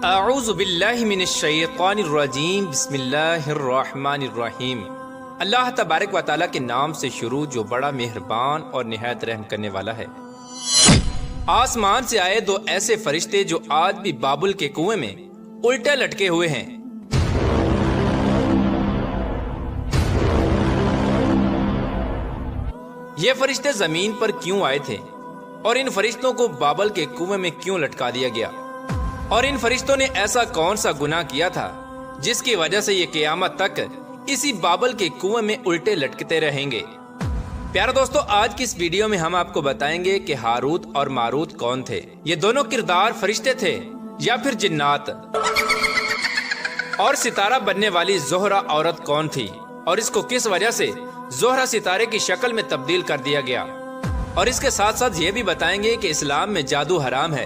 اعوذ باللہ من الشیطان الرجیم بسم اللہ الرحمن الرحیم۔ اللہ تبارک و تعالیٰ کے نام سے شروع جو بڑا مہربان اور نہایت رحم کرنے والا ہے۔ آسمان سے آئے دو ایسے فرشتے جو آج بھی بابل کے کنویں میں الٹے لٹکے ہوئے ہیں۔ یہ فرشتے زمین پر کیوں آئے تھے اور ان فرشتوں کو بابل کے کنویں میں کیوں لٹکا دیا گیا، اور ان فرشتوں نے ایسا کون سا گناہ کیا تھا جس کی وجہ سے یہ قیامت تک اسی بابل کے کنویں میں الٹے لٹکتے رہیں گے؟ پیارے دوستو، آج کی اس ویڈیو میں ہم آپ کو بتائیں گے کہ ہاروت اور ماروت کون تھے۔ یہ دونوں کردار فرشتے تھے یا پھر جنات؟ اور ستارہ بننے والی زہرہ عورت کون تھی اور اس کو کس وجہ سے زہرہ ستارے کی شکل میں تبدیل کر دیا گیا؟ اور اس کے ساتھ ساتھ یہ بھی بتائیں گے کہ اسلام میں جادو حرام ہے،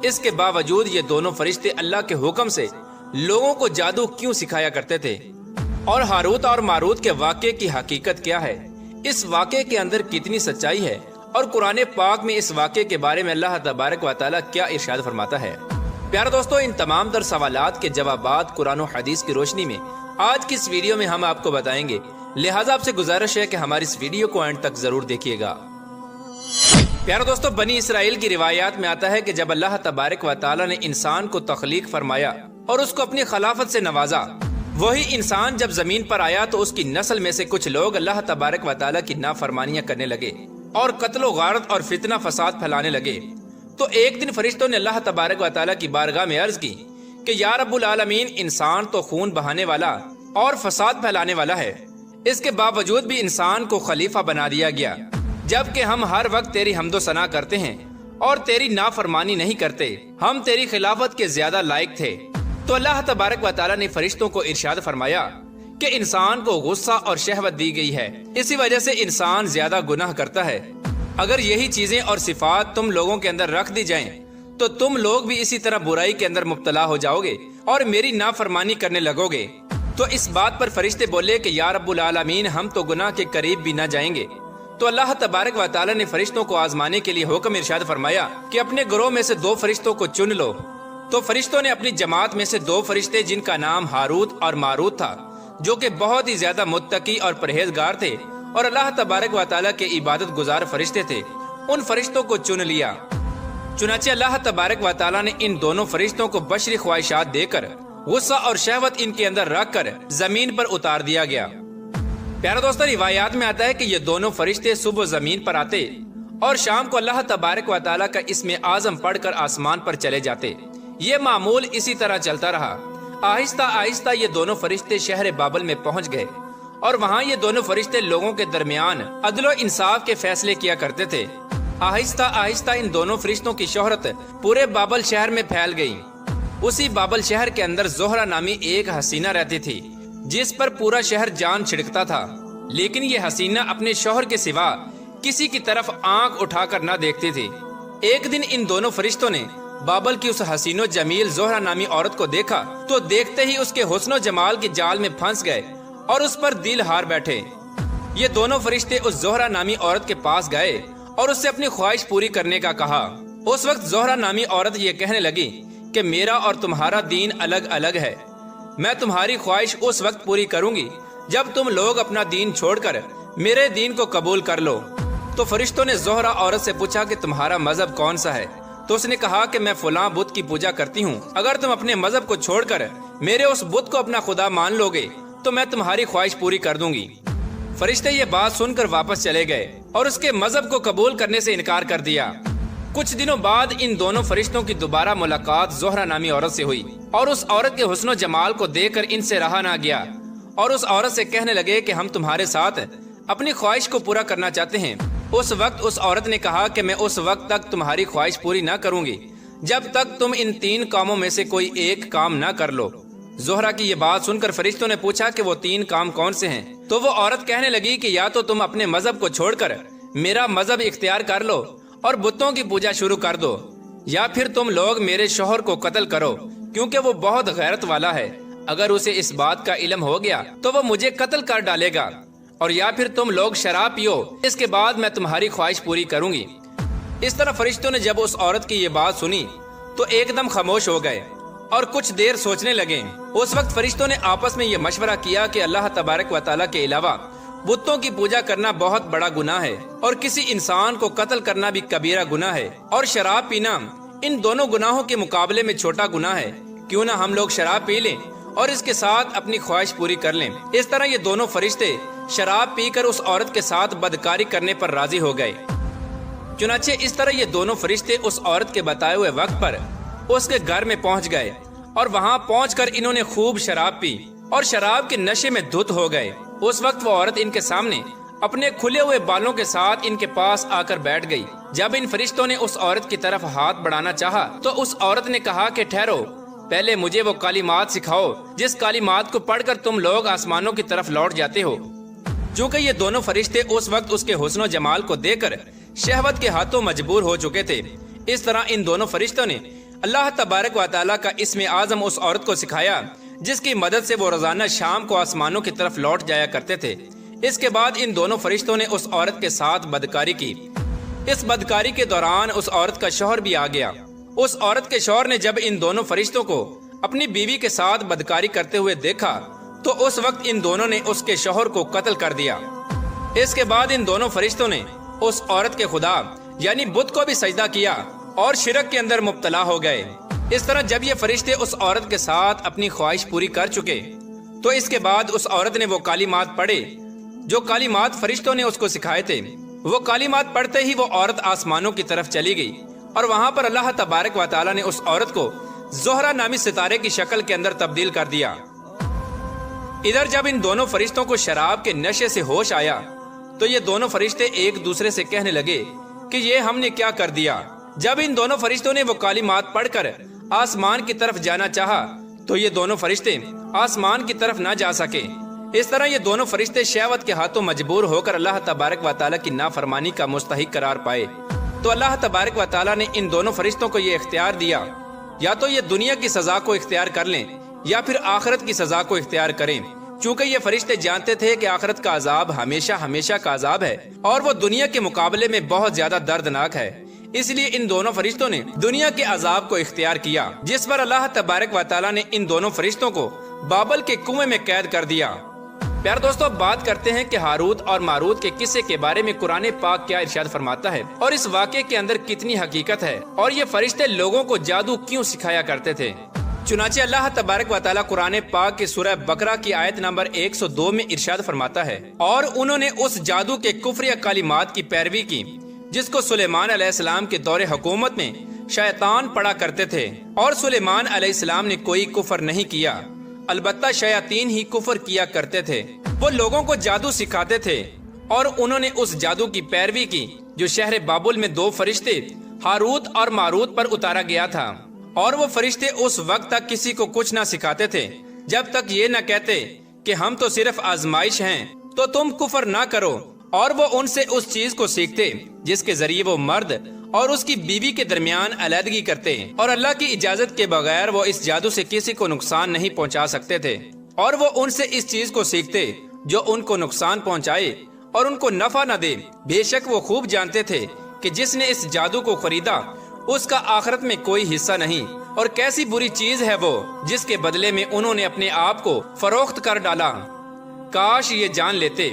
اس کے باوجود یہ دونوں فرشتے اللہ کے حکم سے لوگوں کو جادو کیوں سکھایا کرتے تھے، اور ہاروت اور ماروت کے واقعے کی حقیقت کیا ہے، اس واقعے کے اندر کتنی سچائی ہے، اور قرآن پاک میں اس واقعے کے بارے میں اللہ تبارک و تعالیٰ کیا ارشاد فرماتا ہے۔ پیارے دوستو، ان تمام تر سوالات کے جوابات قرآن و حدیث کی روشنی میں آج کی اس ویڈیو میں ہم آپ کو بتائیں گے، لہٰذا آپ سے گزارش ہے کہ ہماری اس ویڈیو کو اینڈ تک ضرور دیکھیے گا۔ پیارے دوستو، بنی اسرائیل کی روایات میں آتا ہے کہ جب اللہ تبارک و تعالیٰ نے انسان کو تخلیق فرمایا اور اس کو اپنی خلافت سے نوازا، وہی انسان جب زمین پر آیا تو اس کی نسل میں سے کچھ لوگ اللہ تبارک و تعالیٰ کی نافرمانیاں کرنے لگے اور قتل و غارت اور فتنہ فساد پھیلانے لگے۔ تو ایک دن فرشتوں نے اللہ تبارک و تعالیٰ کی بارگاہ میں عرض کی کہ یا رب العالمین، انسان تو خون بہانے والا اور فساد پھیلانے والا ہے، اس کے باوجود بھی انسان کو خلیفہ بنا دیا گیا، جبکہ ہم ہر وقت تیری حمد و ثنا کرتے ہیں اور تیری نافرمانی نہیں کرتے، ہم تیری خلافت کے زیادہ لائق تھے۔ تو اللہ تبارک و تعالیٰ نے فرشتوں کو ارشاد فرمایا کہ انسان کو غصہ اور شہوت دی گئی ہے، اسی وجہ سے انسان زیادہ گناہ کرتا ہے۔ اگر یہی چیزیں اور صفات تم لوگوں کے اندر رکھ دی جائیں تو تم لوگ بھی اسی طرح برائی کے اندر مبتلا ہو جاؤ گے اور میری نافرمانی کرنے لگو گے۔ تو اس بات پر فرشتے بولے کہ یا رب العالمین، ہم تو گناہ کے قریب بھی نہ جائیں گے۔ تو اللہ تبارک و تعالیٰ نے فرشتوں کو آزمانے کے لیے حکم ارشاد فرمایا کہ اپنے گروہ میں سے 2 فرشتوں کو چن لو۔ تو فرشتوں نے اپنی جماعت میں سے 2 فرشتے جن کا نام ہاروت اور ماروت تھا، جو کہ بہت ہی زیادہ متقی اور پرہیزگار تھے اور اللہ تبارک و تعالیٰ کے عبادت گزار فرشتے تھے، ان فرشتوں کو چن لیا۔ چنانچہ اللہ تبارک و تعالیٰ نے ان دونوں فرشتوں کو بشری خواہشات دے کر غصہ اور شہوت ان کے اندر رکھ کر زمین پر اتار دیا گیا۔ پیارے دوستو، روایات میں آتا ہے کہ یہ دونوں فرشتے صبح زمین پر آتے اور شام کو اللہ تبارک و تعالیٰ کا اسم اعظم پڑھ کر آسمان پر چلے جاتے۔ یہ معمول اسی طرح چلتا رہا۔ آہستہ آہستہ یہ دونوں فرشتے شہر بابل میں پہنچ گئے اور وہاں یہ دونوں فرشتے لوگوں کے درمیان عدل و انصاف کے فیصلے کیا کرتے تھے۔ آہستہ آہستہ ان دونوں فرشتوں کی شہرت پورے بابل شہر میں پھیل گئی۔ اسی بابل شہر کے اندر زہرہ نامی ایک حسینہ رہتی تھی جس پر پورا شہر جان چھڑکتا تھا، لیکن یہ حسینہ اپنے شوہر کے سوا کسی کی طرف آنکھ اٹھا کر نہ دیکھتی تھی۔ ایک دن ان دونوں فرشتوں نے بابل کی اس حسین و جمیل زہرہ نامی عورت کو دیکھا تو دیکھتے ہی اس کے حسن و جمال کے جال میں پھنس گئے اور اس پر دل ہار بیٹھے۔ یہ دونوں فرشتے اس زہرہ نامی عورت کے پاس گئے اور اس سے اپنی خواہش پوری کرنے کا کہا۔ اس وقت زہرہ نامی عورت یہ کہنے لگی کہ میرا اور تمہارا دین الگ الگ ہے، میں تمہاری خواہش اس وقت پوری کروں گی جب تم لوگ اپنا دین چھوڑ کر میرے دین کو قبول کر لو۔ تو فرشتوں نے زہرہ عورت سے پوچھا کہ تمہارا مذہب کون سا ہے؟ تو اس نے کہا کہ میں فلاں بت کی پوجا کرتی ہوں، اگر تم اپنے مذہب کو چھوڑ کر میرے اس بت کو اپنا خدا مان لو گے تو میں تمہاری خواہش پوری کر دوں گی۔ فرشتے یہ بات سن کر واپس چلے گئے اور اس کے مذہب کو قبول کرنے سے انکار کر دیا۔ کچھ دنوں بعد ان دونوں فرشتوں کی دوبارہ ملاقات زہرہ نامی عورت سے ہوئی اور اس عورت کے حسن و جمال کو دیکھ کر ان سے رہا نہ گیا اور اس عورت سے کہنے لگے کہ ہم تمہارے ساتھ اپنی خواہش کو پورا کرنا چاہتے ہیں۔ اس وقت اس عورت نے کہا کہ میں اس وقت تک تمہاری خواہش پوری نہ کروں گی جب تک تم ان 3 کاموں میں سے کوئی ایک کام نہ کر لو۔ زہرہ کی یہ بات سن کر فرشتوں نے پوچھا کہ وہ 3 کام کون سے ہیں؟ تو وہ عورت کہنے لگی کہ یا تو تم اپنے مذہب کو چھوڑ کر میرا مذہب اختیار کر لو اور بتوں کی پوجا شروع کر دو، یا پھر تم لوگ میرے شوہر کو قتل کرو کیونکہ وہ بہت غیرت والا ہے، اگر اسے اس بات کا علم ہو گیا تو وہ مجھے قتل کر ڈالے گا، اور یا پھر تم لوگ شراب پیو، اس کے بعد میں تمہاری خواہش پوری کروں گی۔ اس طرح فرشتوں نے جب اس عورت کی یہ بات سنی تو ایک دم خاموش ہو گئے और कुछ देर सोचने लगे। उस वक्त फरिश्तों ने आपस में ये मशवरा किया कि अल्लाह तबारक व तआला के अलावा बुतों की पूजा करना बहुत बड़ा गुनाह है और किसी इंसान को कत्ल करना भी कबीरा गुनाह है, और शराब पीना इन दोनों गुनाहों के मुकाबले में छोटा गुनाह है। क्यों ना हम लोग शराब पी लें और इसके साथ अपनी ख्वाहिश पूरी कर लें। इस तरह ये दोनों फरिश्ते शराब पीकर उस औरत के साथ बदकारी करने पर राजी हो गए। चुनाचे इस तरह ये दोनों फरिश्ते उस औरत के बताए हुए वक्त पर उसके घर में पहुंच गए और वहां पहुंचकर इन्होंने खूब शराब पी और शराब के नशे में धुत हो गए। उस वक्त वो औरत इनके सामने अपने खुले हुए बालों के साथ इनके पास आकर बैठ गई। जब इन फरिश्तों ने उस औरत की तरफ हाथ बढ़ाना चाहा तो उस औरत ने कहा कि ठहरो, पहले मुझे वो कालिमात सिखाओ जिस कालिमात को पढ़कर तुम लोग आसमानों की तरफ लौट जाते हो। चूँकि ये दोनों फरिश्ते उस वक्त उसके हुस्न जमाल को देखकर शहवत के हाथों मजबूर हो चुके थे, इस तरह इन दोनों फरिश्तों ने अल्लाह तबारक व तआला का इस्म आज़म उस औरत को सिखाया जिसकी मदद से वो रोजाना शाम को आसमानों की तरफ लौट जाया करते थे। इसके बाद इन दोनों फरिश्तों ने उस औरत के साथ बदकारी की। इस बदकारी के दौरान उस औरत का शौहर भी आ गया। उस औरत के शौहर ने जब इन दोनों फरिश्तों को अपनी बीवी के साथ बदकारी करते हुए देखा तो उस वक्त इन दोनों ने उसके शौहर को कत्ल कर दिया। इसके बाद इन दोनों फरिश्तों ने उस औरत के खुदा यानी बुत को भी सजदा किया और शिरक के अंदर मुब्तला हो गए। इस तरह जब ये फरिश्ते उस औरत के साथ अपनी ख्वाहिश पूरी कर चुके तो इसके बाद उस औरत ने वो कालिमात पढ़े जो कालिमात फरिश्तों ने उसको सिखाए थे। वो कालिमात पढ़ते ही वो औरत आसमानों की तरफ चली गई और वहाँ पर अल्लाह तबारक व तआला ने उस औरत को ज़ोहरा नामी सितारे की शक्ल के अंदर तब्दील कर दिया। इधर जब इन दोनों फरिश्तों को शराब के नशे से होश आया तो ये दोनों फरिश्ते एक दूसरे से कहने लगे कि ये हमने क्या कर दिया। जब इन दोनों फरिश्तों ने वो कालिमात पढ़कर आसमान की तरफ जाना चाहा तो ये दोनों फरिश्ते आसमान की तरफ ना जा सके। इस तरह ये दोनों फरिश्ते शहवत के हाथों मजबूर होकर अल्लाह तबारक व तआला की नाफरमानी का मुस्तहिक करार पाए। तो अल्लाह तबारक व तआला ने इन दोनों फरिश्तों को ये इख्तियार दिया, या तो ये दुनिया की सजा को इख्तियार कर लें या फिर आखिरत की सजा को इख्तियार करें। चूँकि ये फरिश्ते जानते थे कि आखिरत का अजाब हमेशा हमेशा का अजाब है और वो दुनिया के मुकाबले में बहुत ज्यादा दर्दनाक है, इसलिए इन दोनों फरिश्तों ने दुनिया के अजाब को इख्तियार किया, जिस पर अल्लाह तबारक व तआला ने इन दोनों फरिश्तों को बाबल के कुएं में कैद कर दिया। प्यारे दोस्तों, बात करते हैं कि हारूत और मारूत के किस्से के बारे में कुरान पाक क्या इरशाद फरमाता है और इस वाक़े के अंदर कितनी हकीकत है और ये फरिश्ते लोगों को जादू क्यों सिखाया करते थे। चुनाचे अल्लाह तबारक व तआला कुरान पाक की सूरह बकरा की आयत नंबर 102 में इरशाद फरमाता है, और उन्होंने उस जादू के कुफ्रिया कालिमात की पैरवी की जिसको सुलेमान अलैहिस्सलाम के दौरे हुकूमत में शैतान पढ़ा करते थे, और सुलेमान अलैहिस्सलाम ने कोई कुफर नहीं किया, अलबत्ता शयातीन ही कुफर किया करते थे। वो लोगों को जादू सिखाते थे और उन्होंने उस जादू की पैरवी की जो शहर बाबुल में दो फरिश्ते हारूत और मारूत पर उतारा गया था, और वो फरिश्ते उस वक्त तक किसी को कुछ ना सिखाते थे जब तक ये न कहते कि हम तो सिर्फ आजमाइश हैं, तो तुम कुफर ना करो। और वो उनसे उस चीज को सीखते जिसके जरिए वो मर्द और उसकी बीवी के दरमियान अलहदगी करते, और अल्लाह की इजाजत के बगैर वो इस जादू से किसी को नुकसान नहीं पहुंचा सकते थे। और वो उनसे इस चीज को सीखते जो उनको नुकसान पहुंचाए और उनको नफा न दे। बेशक वो खूब जानते थे कि जिसने इस जादू को खरीदा उसका आखिरत में कोई हिस्सा नहीं, और कैसी बुरी चीज है वो जिसके बदले में उन्होंने अपने आप को फरोख्त कर डाला। काश ये जान लेते।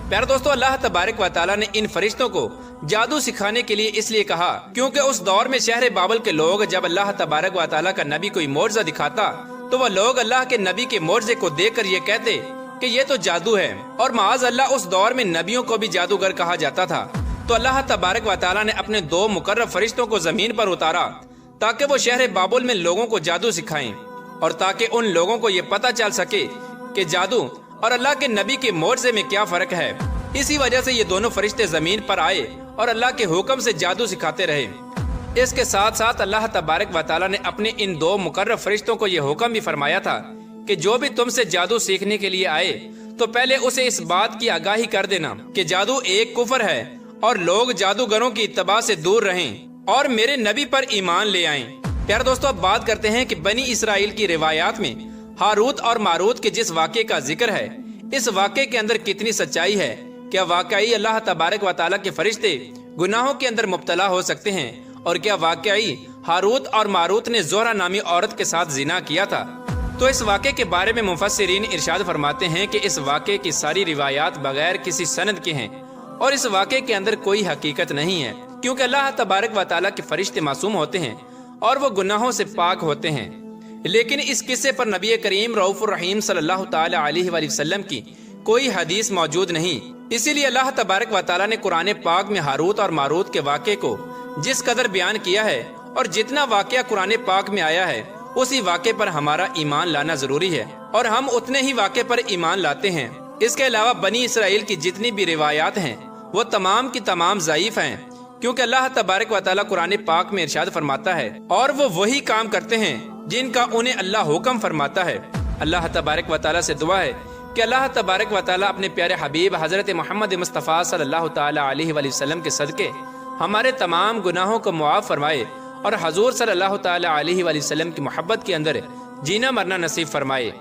प्यारे दोस्तों, अल्लाह तबारक व तआला ने इन फरिश्तों को जादू सिखाने के लिए इसलिए कहा क्योंकि उस दौर में शहर बाबल के लोग जब अल्लाह तबारक व तआला का नबी कोई मोर्जा दिखाता तो वह लोग अल्लाह के नबी के मोर्जे को देखकर ये कहते कि ये तो जादू है, और माज अल्लाह उस दौर में नबियों को भी जादूगर कहा जाता था। तो अल्लाह तबारक व तआला ने अपने दो मुकर्रब फरिश्तों को जमीन पर उतारा ताकि वो शहर बाबुल में लोगों को जादू सिखाएं, और ताकि उन लोगों को ये पता चल सके कि जादू और अल्लाह के नबी के मोर्जे में क्या फर्क है। इसी वजह से ये दोनों फरिश्ते जमीन पर आए और अल्लाह के हुक्म से जादू सिखाते रहे। इसके साथ साथ अल्लाह तबारक व तआला ने अपने इन दो मुकर्रब फरिश्तों को ये हुक्म भी फरमाया था कि जो भी तुमसे जादू सीखने के लिए आए तो पहले उसे इस बात की आगाही कर देना कि जादू एक कुफर है और लोग जादूगरों की इत्तबा से दूर रहें और मेरे नबी पर ईमान ले आएं। प्यारे दोस्तों, अब बात करते हैं कि बनी इसराइल की रिवायात में हारूत और मारूत के जिस वाक़े का जिक्र है, इस वाक़े के अंदर कितनी सच्चाई है। क्या वाकई अल्लाह तबारक व तआला के फरिश्ते गुनाहों के अंदर मुब्तला हो सकते हैं, और क्या वाकई हारूत और मारूत ने ज़ोहरा नामी औरत के साथ जिना किया था। तो इस वाक़े के बारे में मुफस्सिरीन इरशाद फरमाते हैं कि इस वाक़े की सारी रिवायात बगैर किसी सनद के हैं और इस वाक़े के अंदर कोई हकीकत नहीं है, क्योंकि अल्लाह तबारक व तआला के फरिश्ते मासूम होते हैं और वो गुनाहों से पाक होते हैं। लेकिन इस किस्से पर नबी करीम रऊफ़ुर रहीम सल्लल्लाहु तआला अलैहि वसल्लम की कोई हदीस मौजूद नहीं। इसीलिए अल्लाह तबारक व तआला ने कुरान पाक में हारूत और मारूत के वाक़े को जिस कदर बयान किया है और जितना वाक़या कुरान पाक में आया है उसी वाक़े पर हमारा ईमान लाना जरूरी है और हम उतने ही वाक़े पर ईमान लाते हैं। इसके अलावा बनी इसराइल की जितनी भी रिवायात हैं वो तमाम की तमाम ज़ईफ हैं, क्योंकि अल्लाह तबारक व तआला कुरान पाक में इरशाद फरमाता है और वो वही काम करते हैं जिनका उन्हें अल्लाह हुक्म फरमाता है। अल्लाह तबारक व तआला से दुआ है कि अल्लाह तबारक व तआला अपने प्यारे हबीब हज़रत मोहम्मद मुस्तफ़ा सल्लल्लाहु तआला अलैहि वसल्लम के सदके हमारे तमाम गुनाहों को मुआफ़ फरमाए और हजूर सल्लल्लाहु तआला अलैहि वसल्लम की मोहब्बत के अंदर जीना मरना नसीब फरमाए।